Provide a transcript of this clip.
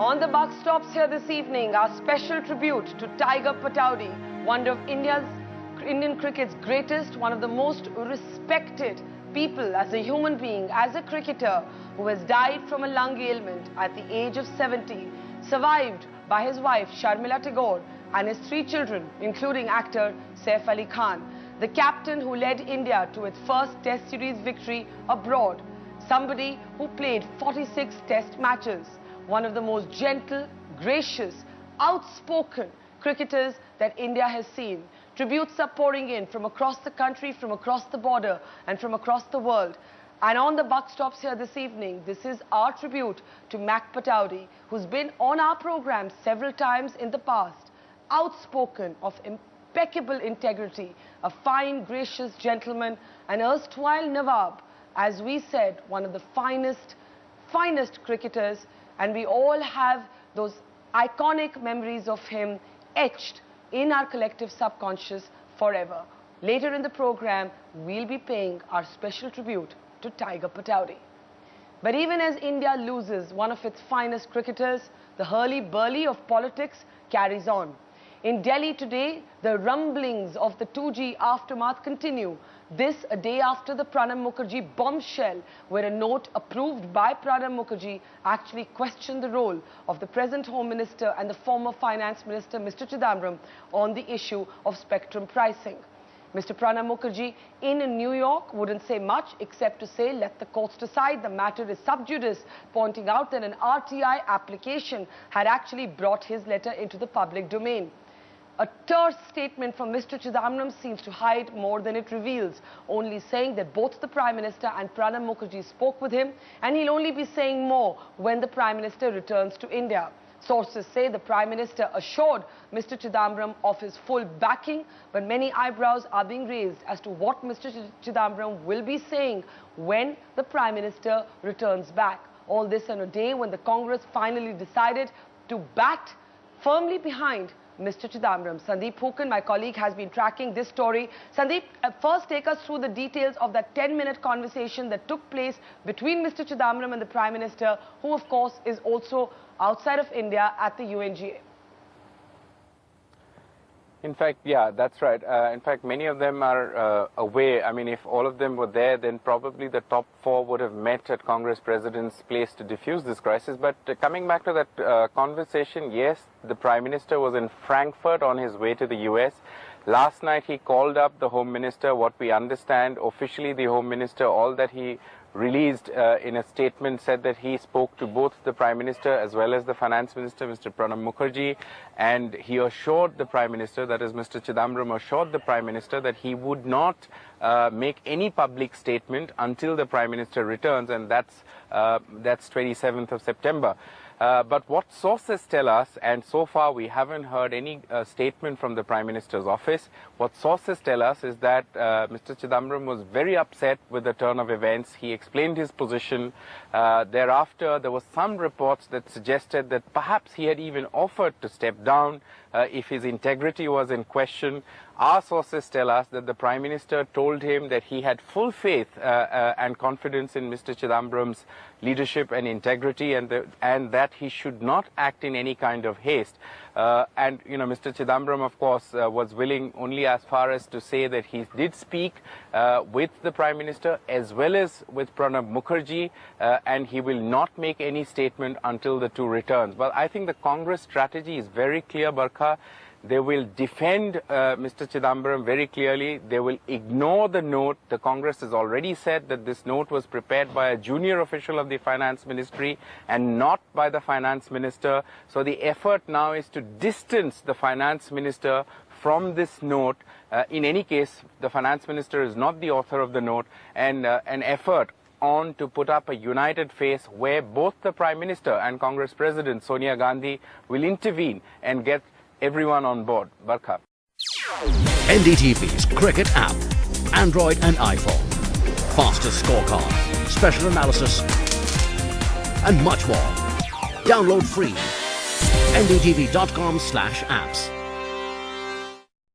On the buck stops here this evening, our special tribute to Tiger Pataudi, one of Indian cricket's greatest, one of the most respected people as a human being, as a cricketer, who has died from a lung ailment at the age of 70, survived by his wife Sharmila Tagore and his 3 children, including actor Saif Ali Khan, the captain who led India to its first Test series victory abroad, somebody who played 46 Test matches, one of the most gentle, gracious, outspoken cricketers that India has seen. Tributes are pouring in from across the country, from across the border and from across the world. And on the buck stops here this evening, this is our tribute to Mac Pataudi, who's been on our program several times in the past. Outspoken, of impeccable integrity, a fine, gracious gentleman, an erstwhile Nawab, as we said, one of the finest cricketers, and we all have those iconic memories of him etched in our collective subconscious forever. Later in the program, we'll be paying our special tribute to Tiger Pataudi. But even as India loses one of its finest cricketers, the hurly-burly of politics carries on. In Delhi today, the rumblings of the 2G aftermath continue. This a day after the Pranab Mukherjee bombshell, where a note approved by Pranab Mukherjee actually questioned the role of the present Home Minister and the former Finance Minister, Mr. Chidambaram, on the issue of spectrum pricing. Mr. Pranab Mukherjee in New York wouldn't say much except to say, let the courts decide, the matter is sub judice, pointing out that an RTI application had actually brought his letter into the public domain. A terse statement from Mr. Chidambaram seems to hide more than it reveals, only saying that both the Prime Minister and Pranab Mukherjee spoke with him, and he'll only be saying more when the Prime Minister returns to India. Sources say the Prime Minister assured Mr. Chidambaram of his full backing, but many eyebrows are being raised as to what Mr. Chidambaram will be saying when the Prime Minister returns back. All this on a day when the Congress finally decided to bat firmly behind Mr. Chidambaram. Sandeep Hukan, my colleague, has been tracking this story. Sandeep, first take us through the details of that 10-minute conversation that took place between Mr. Chidambaram and the Prime Minister, who of course is also outside of India at the UNGA. In fact, yeah, that's right. In fact, many of them are away. I mean, if all of them were there, then probably the top 4 would have met at Congress President's place to diffuse this crisis. But coming back to that conversation, yes, the Prime Minister was in Frankfurt on his way to the US. Last night, he called up the Home Minister. What we understand, officially the Home Minister, all that he released in a statement said that he spoke to both the Prime Minister as well as the Finance Minister, Mr. Pranab Mukherjee, and he assured the Prime Minister, that is Mr. Chidambaram assured the Prime Minister that he would not make any public statement until the Prime Minister returns, and that's 27th of September. But what sources tell us, and so far we haven't heard any statement from the Prime Minister's office, what sources tell us is that Mr. Chidambaram was very upset with the turn of events. He explained his position. Thereafter, there were some reports that suggested that perhaps he had even offered to step down if his integrity was in question. Our sources tell us that the Prime Minister told him that he had full faith and confidence in Mr. Chidambaram's leadership and integrity, and that he should not act in any kind of haste. And, you know, Mr. Chidambaram, of course, was willing only as far as to say that he did speak with the Prime Minister as well as with Pranab Mukherjee, and he will not make any statement until the 2 returns. But I think the Congress strategy is very clear, Barkha. They will defend Mr. Chidambaram very clearly. They will ignore the note. The Congress has already said that this note was prepared by a junior official of the Finance Ministry and not by the Finance Minister. So the effort now is to distance the Finance Minister from this note. In any case, the Finance Minister is not the author of the note, and an effort on to put up a united face where both the Prime Minister and Congress President Sonia Gandhi will intervene and get everyone on board. Barkha. NDTV's cricket app, Android and iPhone, fastest scorecard, special analysis, and much more. Download free. ndtv.com/apps.